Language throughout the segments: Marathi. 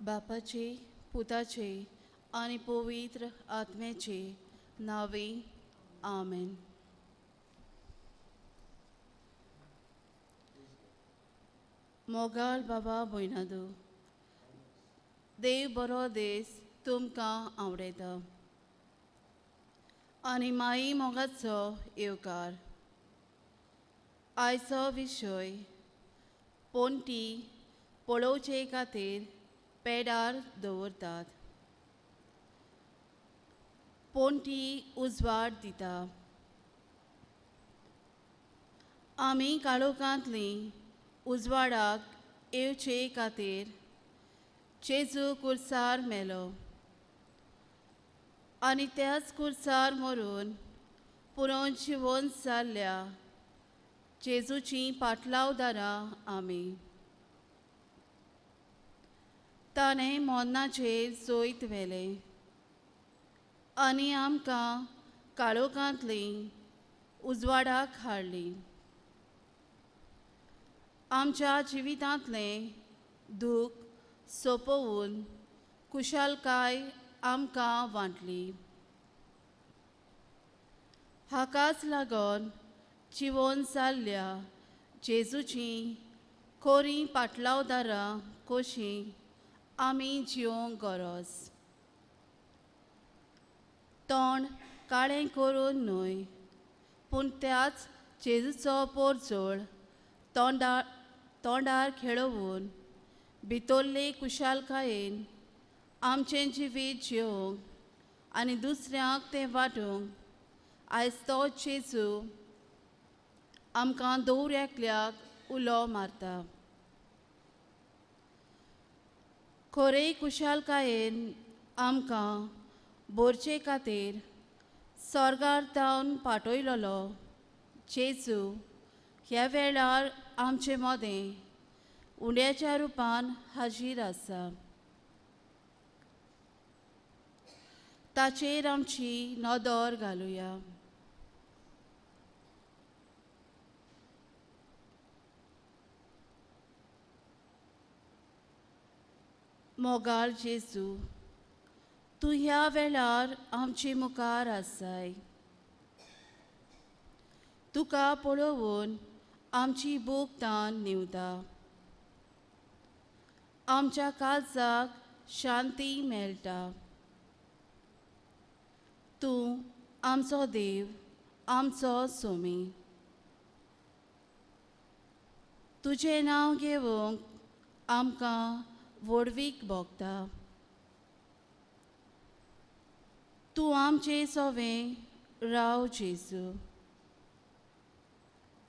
बापाचे, पुताचे आणि पवित्र आत्म्याचे नावे आमेन. मोगाळ बाबा भयणादू, देव बरो देस तुमकां आवडटा आनी माई मोगाचो येवकार. आयचो विशय पोंटी पळोवचे खातीर पेडार दवरतात. पोंटी उजवाड दिता. आमी काळोखांतलीं उजवाडाक येवचे खातीर जेजू कुर्सार मेलो आनी त्याच कुर्सार मरून पुरोन जिवोन जाल्ल्या जेजूची पाटलावदारां आमी. ताणें मोन्नाचेर जोयत व्हेलें आनी आमकां काळोखांतलीं उजवाडाक हाडलीं. आमच्या जिवितांतलें दूख सोंपोवन खुशालकाय आमकां वांटली. हाकाच लागोन जिवोन जाल्ल्या जेजूची खोरी पाटलावदारां कशीं आमी जिवंक गरज. तोंड काळें करून न्हय, पूण त्याच जेजूचो पोरजोळ तोंडार खेळोवन भितरले खुशालकायेन आमचें जिवीत जिवंक आनी दुसऱ्यांक तें वांटूंक आयज तो जेजू आमकां दवऱ्याकल्याक उलो मारता. खोरे खुशालकायेन आमकां भरचे खातीर स्वर्गार धांवन पाठयलोलो जेजू ह्या वेळार आमचे मदें उंड्याच्या रुपान हाजीर आसा. ताचेर आमची नदर घालुया. मोगाळ जेजू, तूं ह्या वेळार आमचे मुखार आसाय. तुका पळोवन आमची भूक तान निवता. आमच्या काळजाक शांती मेळटा. तूं आमचो देव, आमचो सोमी. तुजें नांव घेवंक आमकां व्हडवीक भोगता. तूं आमचें सोवें राव जेजू.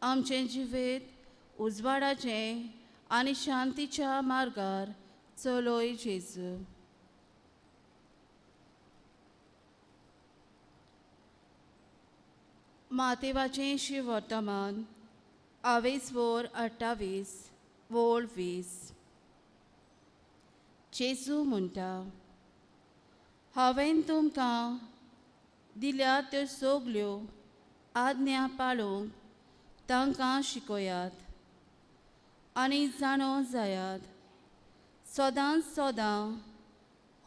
आमचें जिवीत उजवाडाचें आनी शांतीच्या मार्गार चलय जेजू. मातेवाचें शिवर्तमान 28 वोळ 20. जेजू म्हणटा, हांवें तुमकां दिल्या त्यो सगल्यो आज्ञा पाळूंक तांकां शिकयात आनी जाणो जायात. सदांच सदां,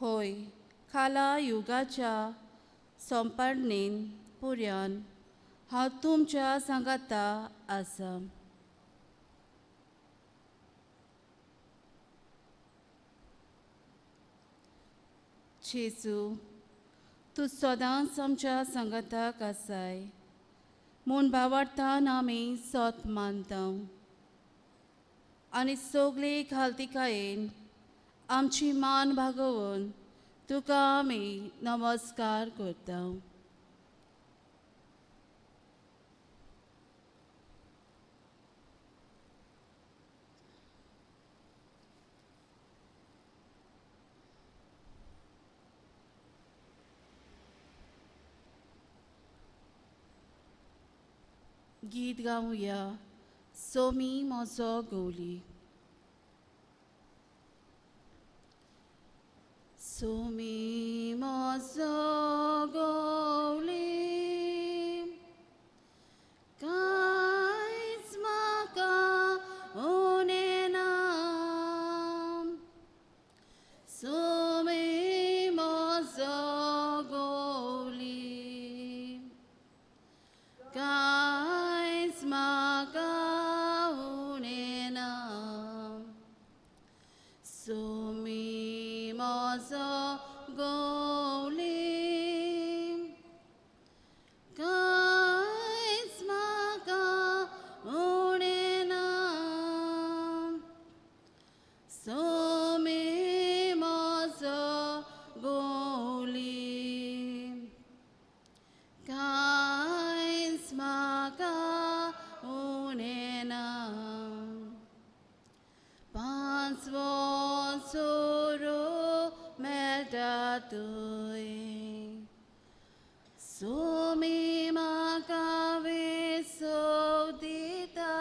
होय खाला युगाच्या सोंपणेन पर्यान हांव तुमच्या सांगाता आसां. जेजू, तूं सदांच आमच्या सांगाताक आसाय म्हूण भावार्थान आमी सोत मानता आनी सगळे घालतिकायेन आमची मान भागोवन तुका आमी नमस्कार करता. गीत गावया, सोमी म्हजो गवली. सोमी म्हजो गवली, कांयच म्हाका उणें ना. mozo goli. Kais maka unena. Somi mozo goli. Kais maka unena. Pansvon soro meldatui. Sumi makawe sodita.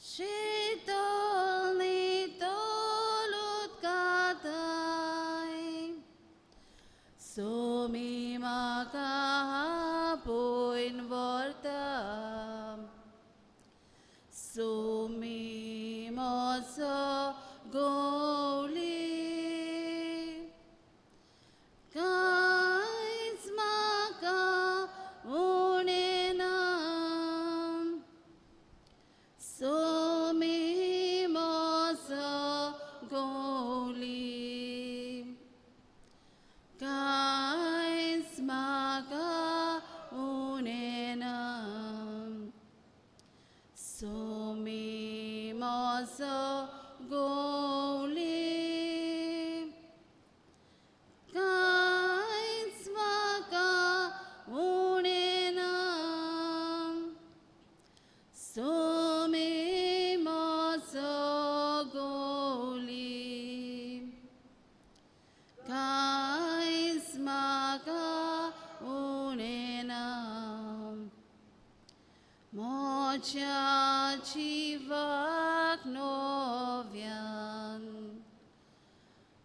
Shitol nitolut katai. Sumi makahapoin vortam. Sumi mozo goli. Kais maka unenam. Sumi mozo goli. Kais maka unenam. Sumi mozo goli. Kais maka unenam. Sumi mozo goli. Kais maka unenam. Mocha chivak novian.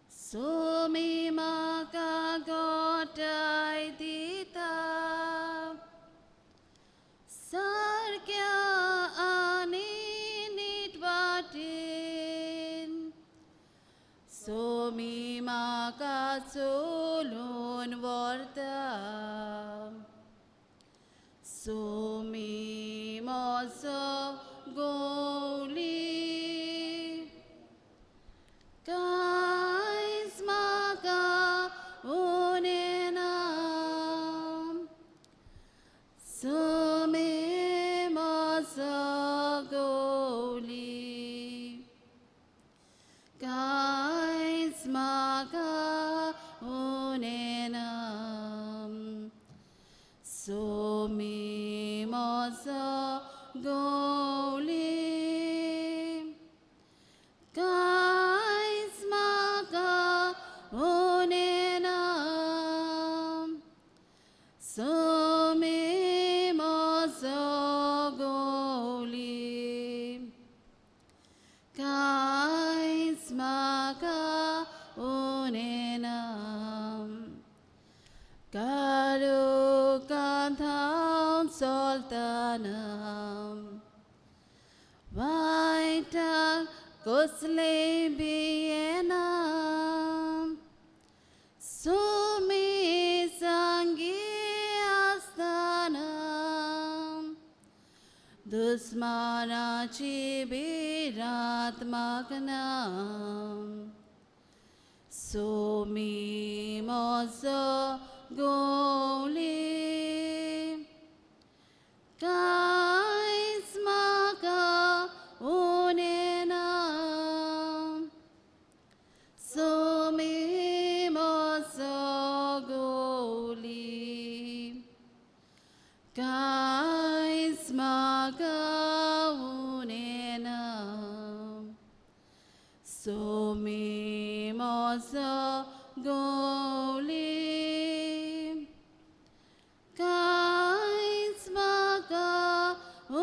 Sumi maka godai dita. Sarkya aninit vatin. Sumi maka sulun vortam. Sumi mozo goli. Kais maka unenam. Sumi mozo goli. Kais maka unenam. Sumi mozo goli. Kais maka unenam. Sumi mozo goli. Kais maka unenam. Karukan thang sultanam. Vaita kusle bienam. Sumi sangi astanam. Dusmana chibirat magnam. Sumi mozo goli. Kais maka unenam. Sumi mozo goli. Kais maka unenam. Sumi mozo goli. Kais maka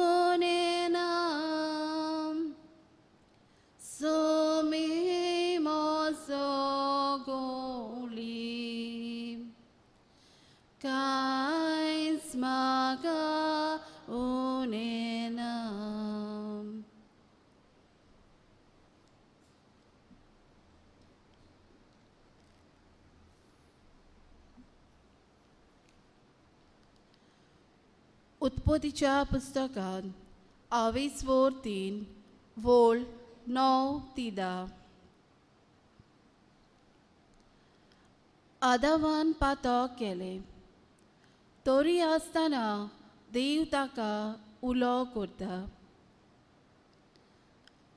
unenam. Sumi mozo goli. Kais maka unenam. उत्पत्तीच्या पुस्तकात 22:3 वोल 9 ते 10. आदावान पातक केलें तोरी आसतना देव ताका उलो करता.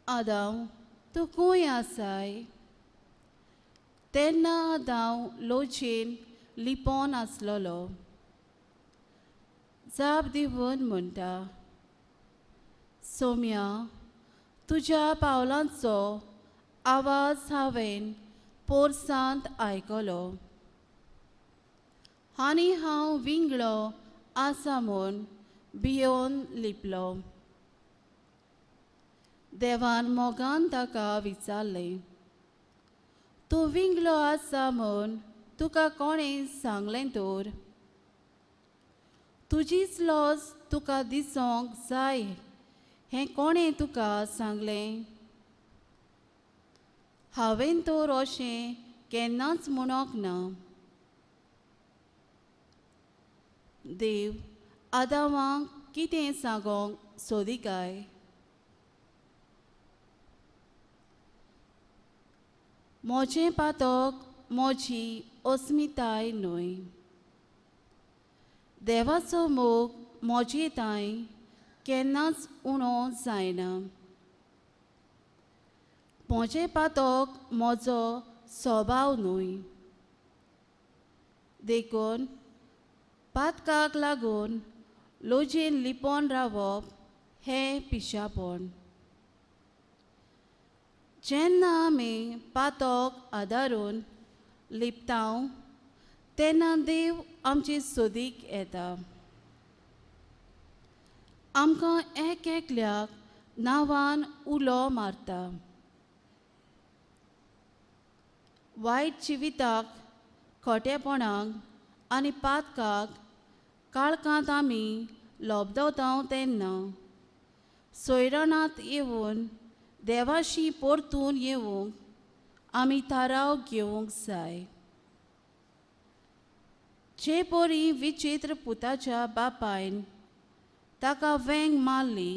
आदाव तूं खंय आसाय? तेन्ना आदाव लोचयेन लिपोन आसलोलो. जाप दिवन म्हणटा, सोम्या, तुज्या पावलांचो आवाज हांवें पोरसांत आयकलो आनी हांव विंगडो आसा म्हूण भियोन लिपलो. देवान मोगान ताका विचारलें, तूं विंगलो आसा म्हूण तुका कोणें सांगलें तर? तुजीच लॉस तुका दिसोंक जाय हें कोणें तुका सांगलें? हांवें तर अशें केन्नाच म्हणोंक ना. देव आदामाक कितें सांगोंक सोदी काय? म्हजें पातक म्हजी अस्मिताय न्हय. देवाचो मोग म्हजे ताय केन्नाच उणो जायना. म्हजें पातक म्हजो स्वभाव न्हय. देखून पातकाक लागून लोजयेन लिपोन रावप हें पिशापण. जेन्ना आमी पातक आदारून लिपतांव तेन्ना देव आमचे सोदीक येता. आमकां एक एकल्याक नांवान उलो मारता. वायट जिविताक, खोटेपणाक आनी पातकाक काळखांत आमी लोबदवतांव तेन्ना सोयरानांत येवन देवाशी परतून येवंक आमी थाराव घेवंक जाय. जे पोरी विचित्र पुताच्या बापायन ताका वेंग मारली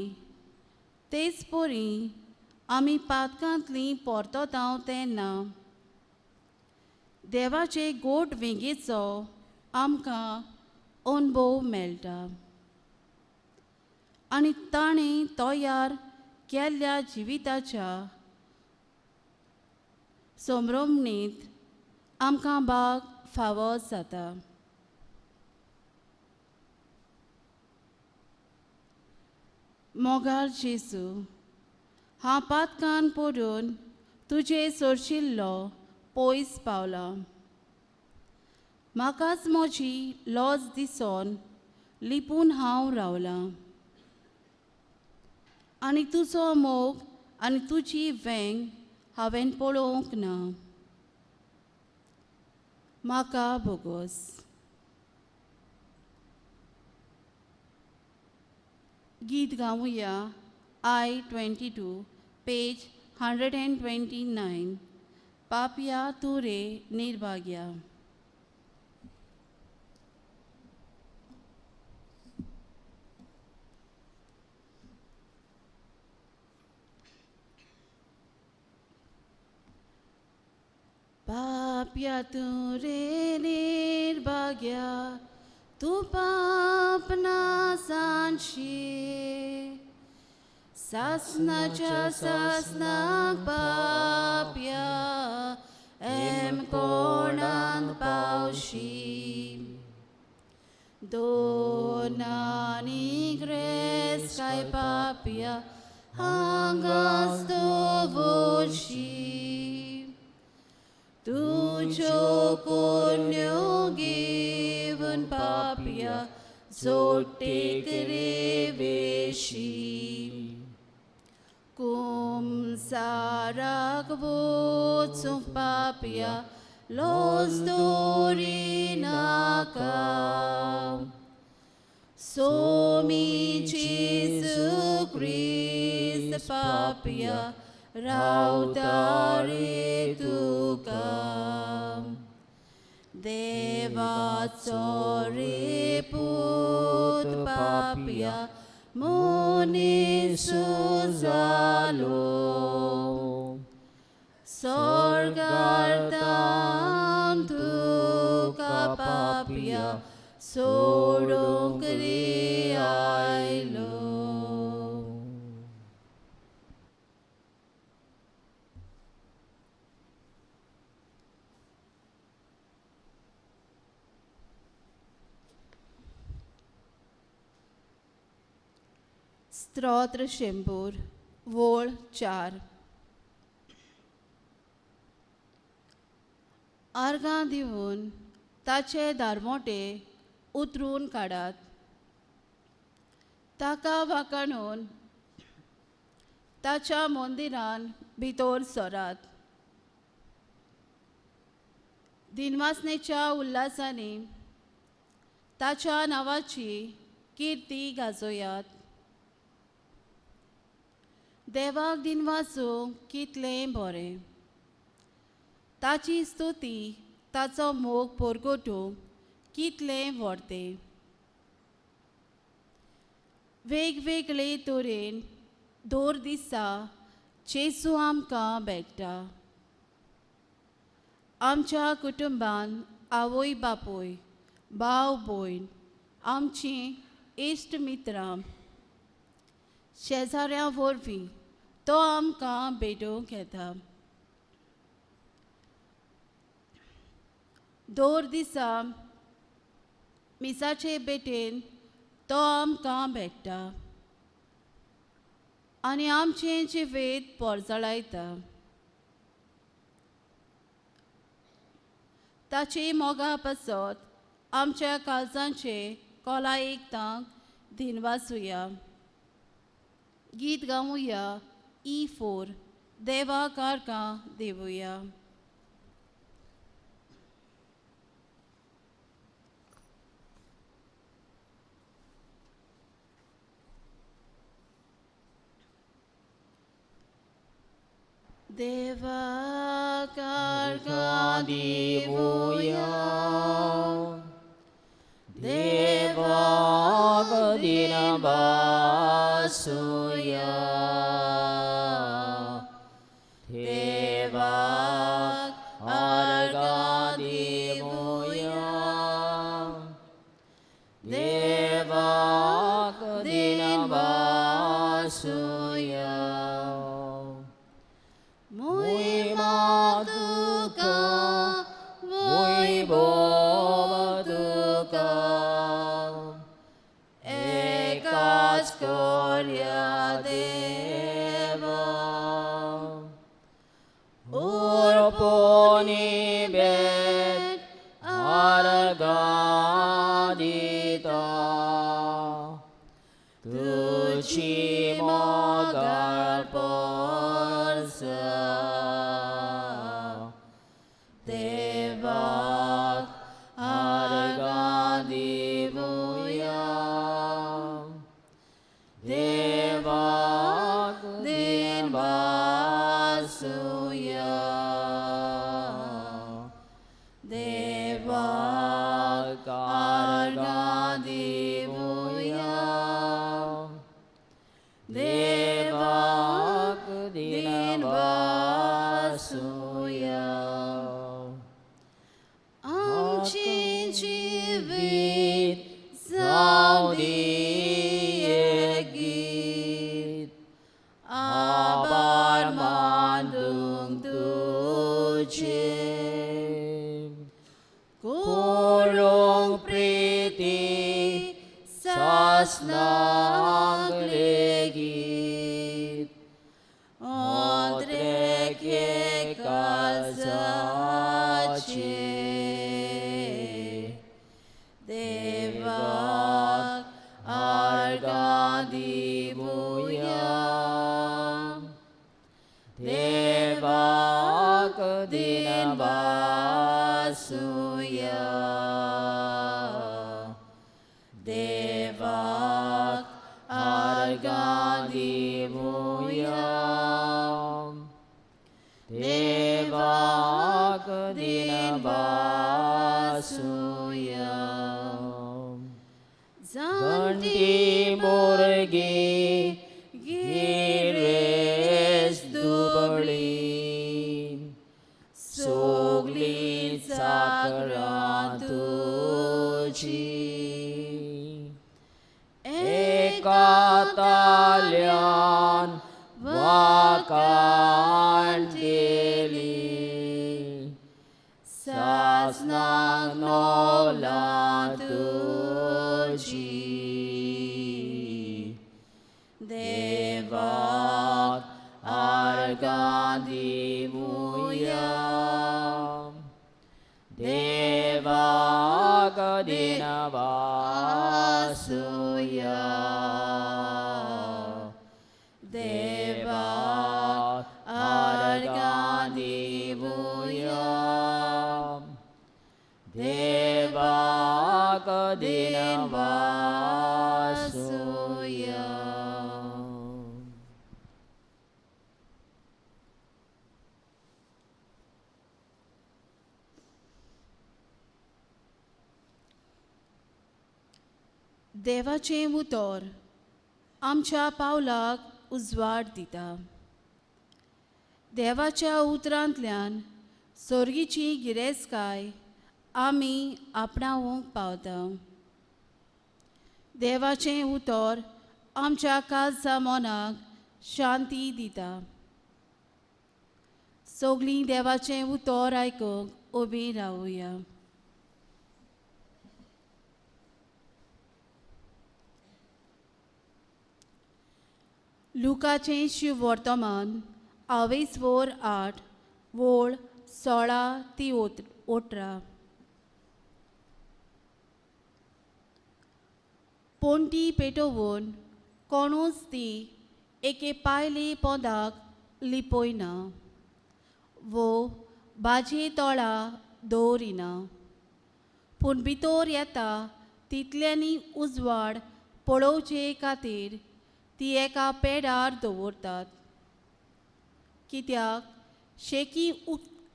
तेच पोरी आमी पातकांतलीं परतोतांव तेन्ना देवाचे गोड वेंगेचो आमकां अणभव मेळटा आनी ताणें तयार केल्ल्या जिविताच्या समरमणींत आमकां भाग फावो जाता. मोगाळ जेजू, हांव पातकान पडून तुजे सोरशिल्लो पयस पावला. म्हाकाच म्हजी लॉज दिसोन लिपून हांव रावलां आनी तुजो मोग आनी तुजी वेंग हांवें पळोवंक ना. म्हाका बोगोस. गीत गावुया I-22 पेज 129. पापिया तू रे निर्भाग्या. पापिया तू रे निर्भाग्या, तू पाप ना सांडशी. सासनाच्या सासनाक पापिया एम कोणांत पावशी. दोनांनी ग्रेस काय पापिया हांगाच दवरशी. तुज्यो कोन्यो घेवन पापिया जोडटेक रेवेशी. कुमसाराक वचूंक पापिया लॉज दवरिनाका. सोमी जेजू क्रिस्त पापिया रावता रे तुका. देवाचो रे पूत पापिया मनीस जालो. स्वर्गांत तूं 할렐루야 소롱 그리 아일로. स्त्रोत्र शेंबूर वोळ 4. अर्गां दिवन ताचे दारमोटे उतरून काडात. ताका वाकाणून ताच्या मंदिरान भितर सरात. दिनवासनेच्या उल्हासांनी ताच्या नांवाची किर्ती गाजोयात. देवाक दिनवासूंक कितलें बरें. ताची स्तुती ताचो मोग परगटूंक कितलें व्हडतें. वेगवेगळे तरेन दर दिसा जेजू आमकां भेटता. आमच्या कुटुंबान आवय बापूय भाव भयण आमचीं इश्ट मित्रां शेजाऱ्यां वरवीं तो आमकां भेटूंक येता. दर दिसा मिसाचे भेटेन तो आमकां भेटता आनी आमचें जिवीत पोरजळायता. ताची मोगा पासत आमच्या काळजांचे कोलायेक दिनवासुया. गीत गावुया E4 देवा कारकां देवुया. देवा कारकां देवुया. देवा दिनवासुया. देवाक अर्घ्य देवुया. देवाक दिनवासुया. महिमा तुका वैभव तुका एकाच कर्या देवा. अर्पणी भेट अर्घ्य दिता. तुझी मोगाळ परसा. देवाक अर्घ्य देवुया. देवाक दिनवासुया. देवाक अर्घ्य देवुया. देवाक दिनवासुया. आमचे जिवीत जावं गीत आभार मानूंक तुझे. करूंक प्रीती सासनाक लेगीत. ओद्रेके काळजाचे. देवाक अर्घ्य देवुया. देवाक दिनवासुया. देवाक अर्घ्य देवुया. देवाक दिनवासुया. जाणटी भुरगीं गिरेस्त दुबळीं. सगलीं चाकरां तुझी. वाताल्यान वाकाण केली सासनाक नोला तुझी देवाक आर्गां दिवुया देवाक दिनवासुया देवाक आर्गां दिवुया देवाक दिनवासुया. देवाचें उतर आमच्या पावलाक उजवाड दिता. देवाच्या उतरांतल्यान सोर्गीची गिरेस्तकाय आमी आपणावंक पावता. देवाचें उतर आमच्या काळजा मनाक शांती दिता. सगळीं देवाचें उतर आयकूंक उबीं रावुया. लुकाचें शिव वर्तमान 28:8 वोळ 16 ती 18. पोंटी पेटोवन कोणूच ती एके पायले पोंदाक लिपोयना वो बाजे तोळा दवरिना पूण भितर येता तितल्यांनी उजवाड पळोवचे खातीर ती एका पेडार दवरतात. कित्याक शेकी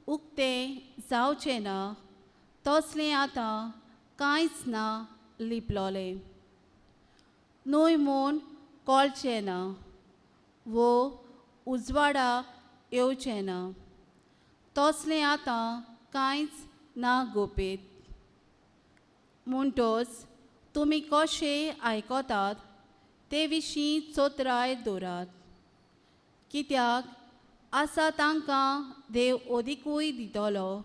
उक्तें जावचें ना तसलें आतां कांयच ना लिपलोलें. न्हय म्हूण कळचें ना वो उजवाडा येवचें ना तसलें आतां कांयच ना गोपेत. म्हणटच तुमी कशें आयकतात ते विशीं चोत्राय दवरात. कित्याक आसा तांकां देव ओदीकूय दितलो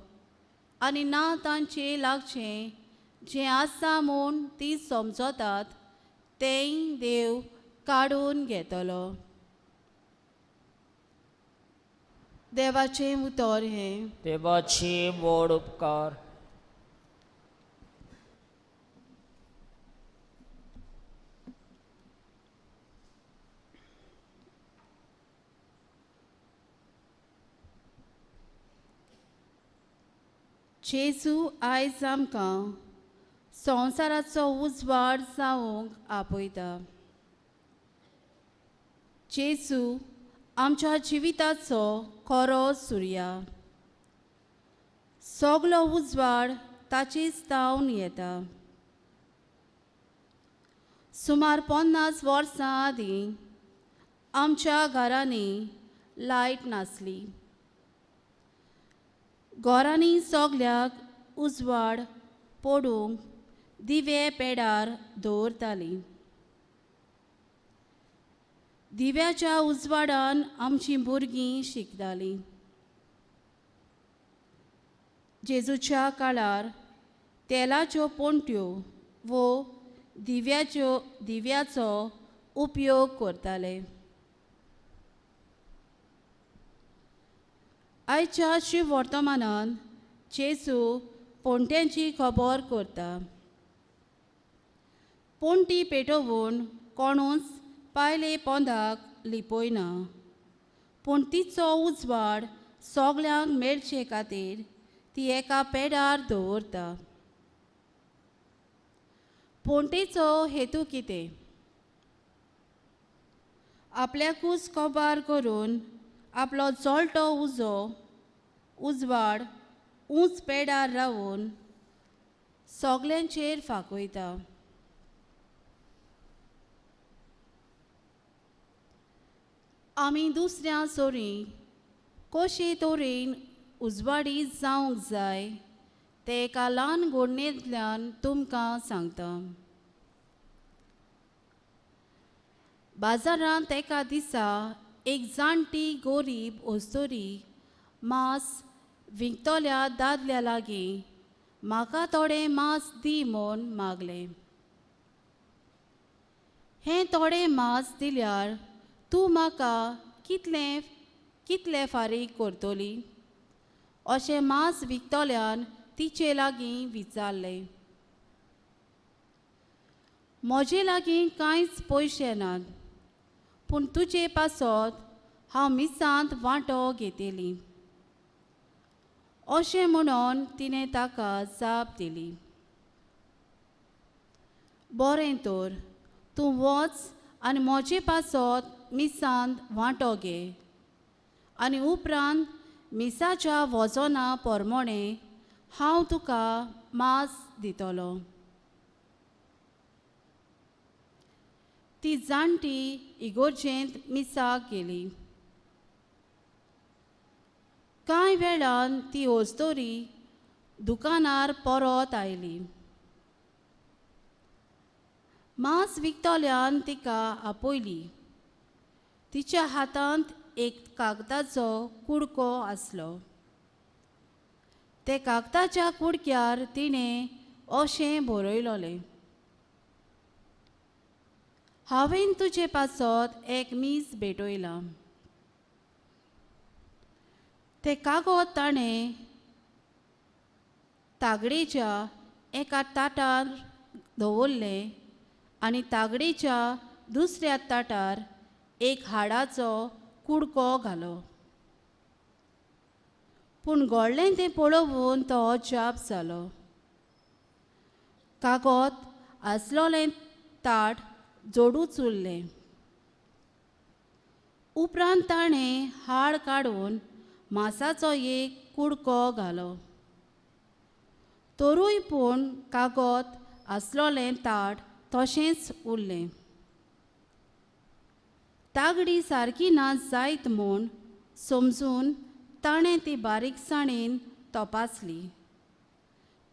आनी ना तांचें लागचें जें आसा म्हूण तीं समजतात तेंय देव काडून घेतलो. देवाचें उतर हें. देवाची व्हड उपकार. जेजू आयज आमकां संवसाराचो उजवाड जावंक आपयता. जेजू आमच्या जिविताचो खरो सुर्या. सगलो उजवाड ताचेच तावन येता. सुमार 50 वर्सां आदीं आमच्या घरांनी लायट नासली. घरांनी सगल्याक उजवाड पडूंक दिवे पेडार दवरतालीं. दिव्याच्या उजवाडान आमचीं भुरगीं शिकतालीं. जेजूच्या काळार तेलाच्यो पोंट्यो वो दिव्याचो उपयोग करताले. आयच्या शिव वर्तमानान जेजू पोंट्यांची खबर करता. पोंटी पेटोवन कोणूच पायले पोंदाक लिपोयना पूण तिचो उजवाड सगल्यांक मेळचे खातीर ती एका पेडार दवरता. पोंटेचो हेतू कितें? आपल्याकूच खबर करून आपलो जळटो उजवाड उंच पेडार रावून सगल्यांचेर फांकयता. आमी दुसऱ्या सोरी कशे तरेन उजवाडी जावंक जाय ते एका ल्हान घडणेंतल्यान तुमकां सांगता. बाजारांत एका दिसा एक जाणटी गोरीब ओस्तोरी मांस विकतल्या दादल्या लागीं म्हाका थोडें मांस दी म्हूण मागलें. हें थोडें मांस दिल्यार तूं म्हाका कितलें फारीक करतली? अशें मांस विकतल्यान तिचे लागीं विचारलें. म्हजे लागीं कांयच पयशे नात, पूण तुजे पासत हांव मिसांत वांटो घेतली. अशें म्हणून तिणें ताका जाप दिली. बरें तर, तूं वच आनी म्हजे पासत मिसांत वांटो घे, आनी उपरांत मिसाच्या वजना पोरमोणें हांव तुका मांस दितलो. ती जाणटी इगोर्जेंत मिसाक गेली. कांय वेळान ती ओस्तोरी दुकानार परत आयली. मांस विकतल्यान तिका आपयली. तिच्या हातांत एक कागदाचो कुडको आसलो. ते कागदाच्या कुडक्यार तिणें अशें बरयलोलें. हांवें तुजे पासत एक मीस भेटयला. ते कागद ताणें तागडेच्या एका ताटार दवरलें आनी तागडेच्या दुसऱ्या ताटार एक हाडाचो कुडको घालो. पूण घोडलें तें पळोवन तो अजाप जालो. कागद आसलोलें ताट जोडूच उरलें. उपरांत ताणें हाड काडून मांसाचो एक कुडको घालो. तरूय पूण कागद आसलोलें ताट तशेंच उरलें. तागडी सारकी ना जायत म्हूण समजून ताणें ती बारीकसाणेन तपासली,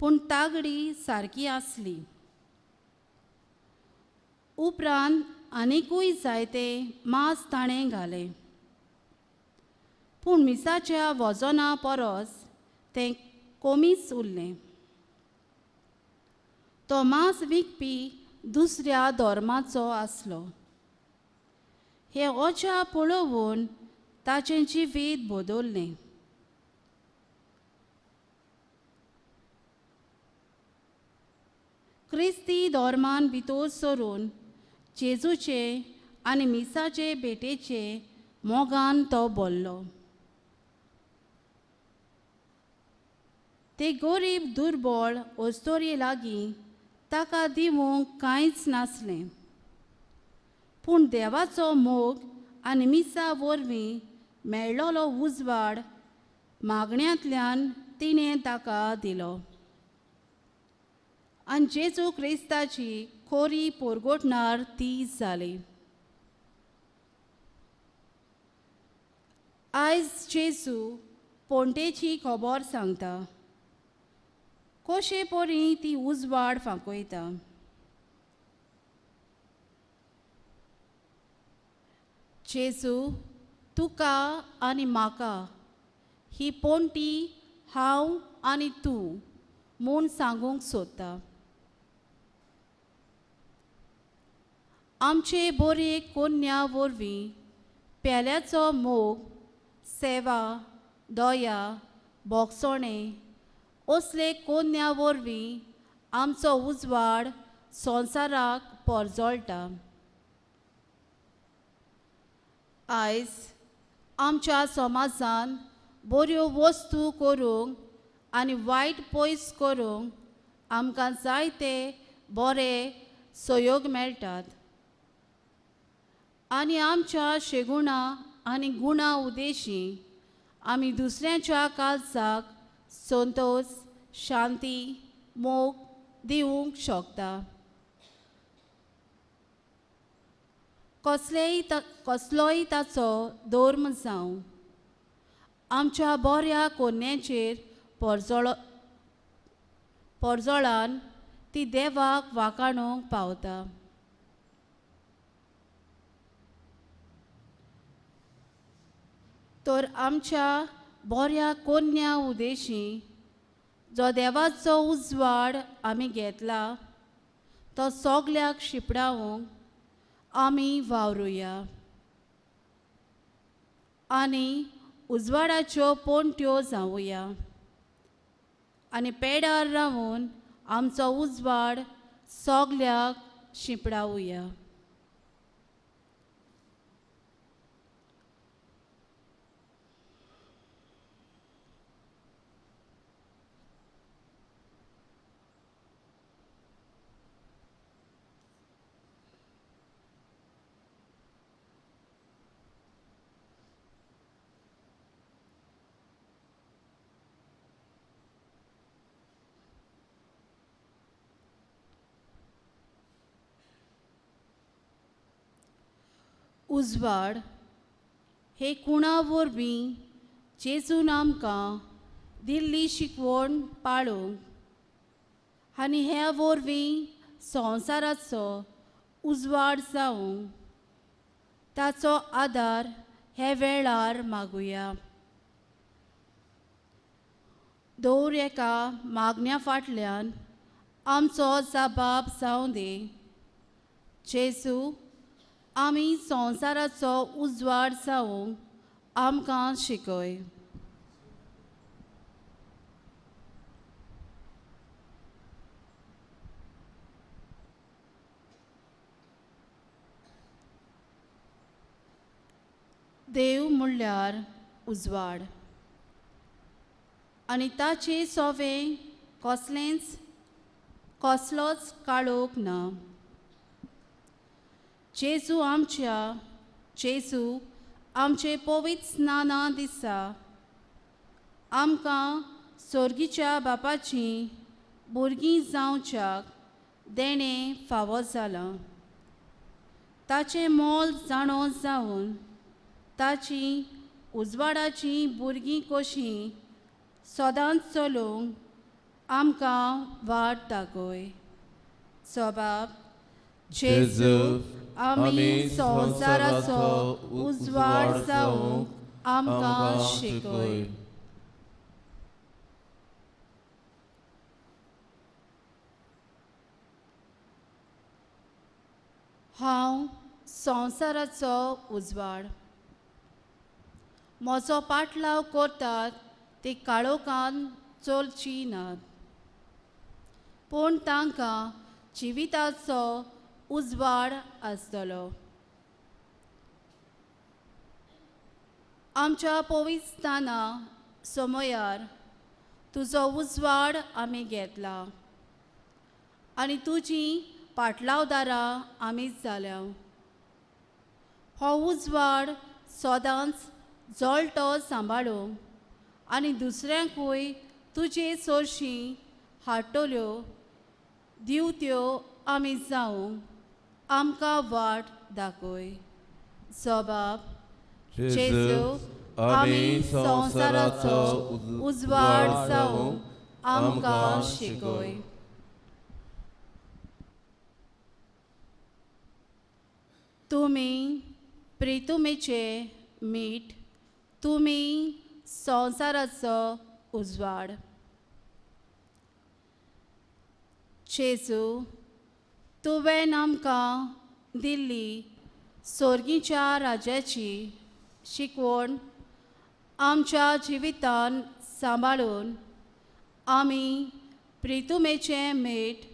पूण तागडी सारकी आसली. उपरांत आनिकूय जायतें मांस ताणें घालें, पूण मिसाच्या वजना परस तें कमीच उरलें. तो मांस विकपी दुसऱ्या धर्माचो आसलो. हें अजाप पळोवन ताचें जिवीत बदल्लें. क्रिस्ती धर्मान भितर सरून जेजूचे आनी मिसाचे भेटेचे मोगान तो बोल्लो. ते गरीब दुर्बळ ओस्तोरी लागीं ताका दिवंक कांयच नासलें, पूण देवाचो मोग आनी मिसा वरवीं मेळ्ळोलो उजवाड मागण्यांतल्यान तिणें ताका दिलो. आनी जेजू क्रिस्ताची खोरी परगोटणार ती जाली. आयज जेजू पोंटेची खबर सांगता. कशे परी ती उजवाड फांकयता. जेजू तुका आनी म्हाका ही पोंटी हांव आनी तूं म्हूण सांगूंक सोदता. आमचे बरे कोन्या वरवीं पेल्याचो मोग, सेवा, दया, बोगसोणें असले कोन्या वरवीं आमचो उजवाड संवसाराक परजळटा. आयज आमच्या समाजान बऱ्यो वस्तू करूंक आनी वायट पयस करूंक आमकां जायते बरे सहयोग मेळटात. आनी आमच्या शेगुणां आनी गुणां उदेशीं आमी दुसऱ्यांच्या काळजाक संतोश, शांती, मोग दिवंक शकता. कसलोय ताचो धर्म जावं आमच्या बऱ्या कोन्याचेर परजोळान ती देवाक वाखाणूंक पावता. तर आमच्या बऱ्या कोन्या उदेशी जो देवाचो उजवाड आमी घेतला तो सगल्याक शिपडावंक आमी वावरुया आनी उजवाडाच्यो पोंट्यो जावुया आनी पेडार रावून आमचो उजवाड सगल्याक शिंपडावुया. उजवाड हे कुणा वरवीं जेजून आमकां दिल्ली शिकवण पाळूंक आनी ह्या वरवीं संवसाराचो उजवाड जावंक ताचो आदार हे वेळार मागुया. दर एका मागण्या फाटल्यान आमचो जबाब जावं दी. जेजू, आमी संवसाराचो उजवाड जावंक आमकां शिकय. देव म्हणल्यार उजवाड आनी ताचे सोवें कसलोच काळोख ना. जेजू आमचे पवित्र स्नाना दिसा आमकां सोर्गीच्या बापाची भुरगीं जावच्याक देणें फावो जालां. ताचें मोल जाणो जावन ताची उजवाडाची भुरगीं कशीं सदांच चलोवंक आमकां वाट दाखय. सबाब, जेजू, आमी संवसाराचो उजवाड जावंक आमकां शिकय. हांव संवसाराचो उजवाड. म्हजो पाटलाव करतात ते काळोखान चलची नात, पूण तांकां जिविताचो उजवाड आसतलो. आमच्या पवित्रस्थाना समयार तुजो उजवाड आमी घेतला आनी तुजी पाटलावदारां आमी जाल्या. हो उजवाड सदांच जळटो सांबाळूंक आनी दुसऱ्यांकूय तुजे चडशीं हाडटल्यो दिवत्यो आमी जावंक आमकां वाट दाखय. जबाब, जेजू, आमी संवसाराचो उजवाड जावंक आमकां शिकय. तुमी प्रितुमेचे मीठ, तुमी संवसाराचो उजवाड. जेजू, तुवें आमकां दिल्ली सोर्गीच्या राज्याची शिकवण आमच्या जिवितान सांबाळून आमी प्रितुमेचें मीठ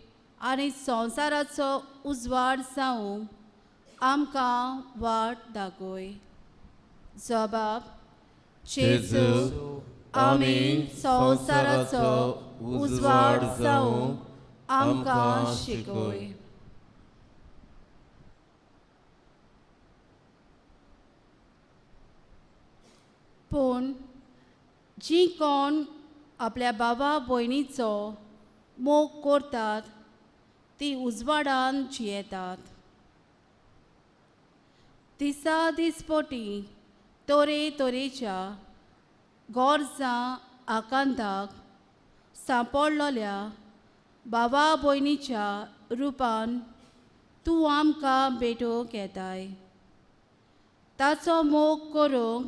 आनी संवसाराचो उजवाड जावंक आमकां वाट दाखय. जबाब, जेजू, आमी संवसाराचो उजवाड जावंक आमकां शिकय. पूण जी कोण आपल्या भावा भयणीचो मोग करतात ती उजवाडान जियेतात. दिसा दिसपटी तरेतरेच्या गरजां आकांताक सांपडलेल्या भावा भयणीच्या रुपान तूं आमकां भेटोवंक येताय. ताचो मोग करूंक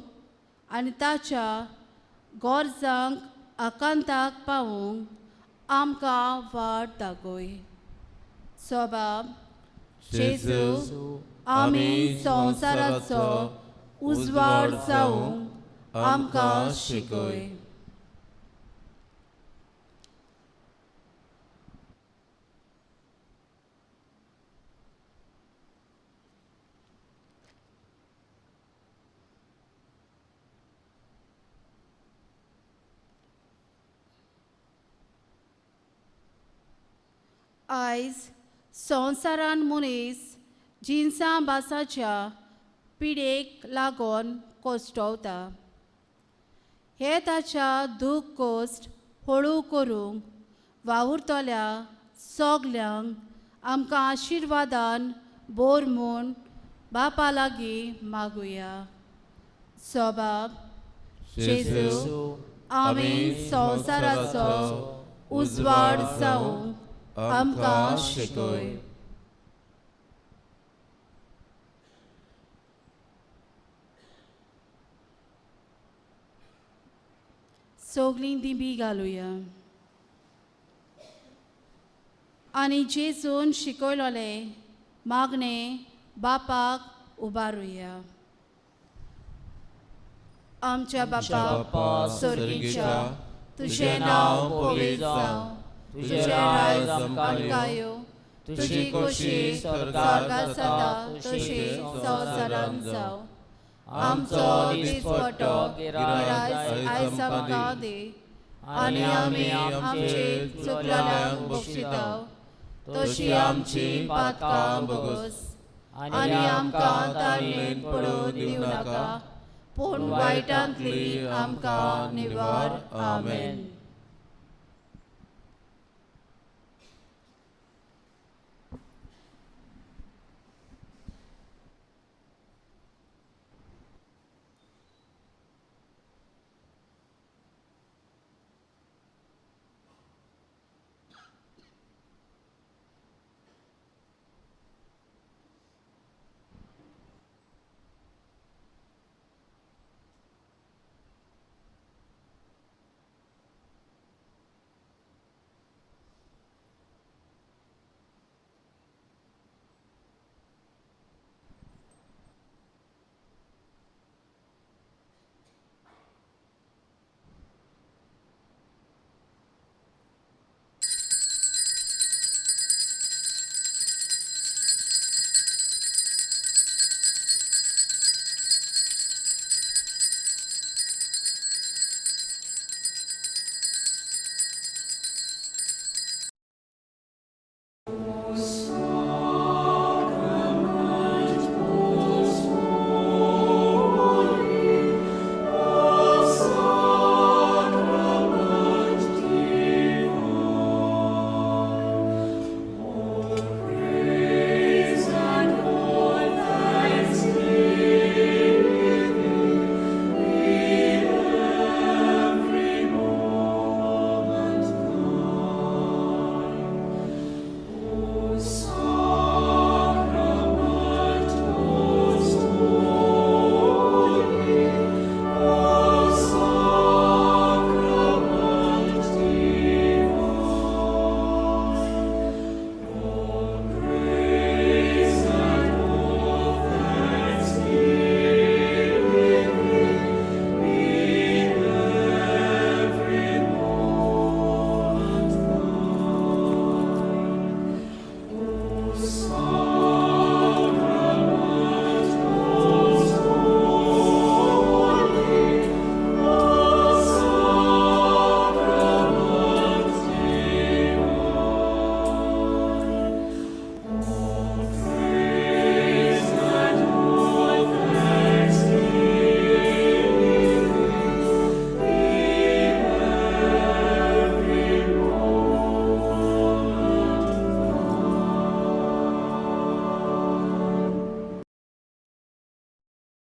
आनी ताच्या गरजांक आकांताक पावूंक आमकां वाट दाखय. सोबाब जेजू, आमी संवसाराचो उजवाड जावंक आमकां शिकय. आयज संवसारान मनीस जिन्सां बासाच्या पिडेक लागून कोश्टवता. हे ताच्या दूख कोश्ट हळू करूंक वावुरतल्या सगल्यांक आमकां आशिर्वादान बोर म्हूण बापा लागीं मागुया. सोबाब जेजू, आमी संवसाराचो उजवाड जावंक आमकां शिकय. सगलीं दिबी घालुया. आनी जेजून शिकयलोलें मागणें बापाक उबारुया. आमच्या बापा स्वर्गीच्या, तुजें नांव पवित्र जावं, तुजें राज आमकां येवं, तुजी खोशी स्वर्गांत जाता तशी संवसारांत जावं. आमचो दिसपट्टो गिराय आयज आमकां दी, आनी आमी आमचे चुकलेल्यांक बक्षिताव तशी आमची पातकां बोगोस. आनी आमकां तारणेंत पडूं दिवं नाका, पूण वायटांतली आमकां निवार. आमेन.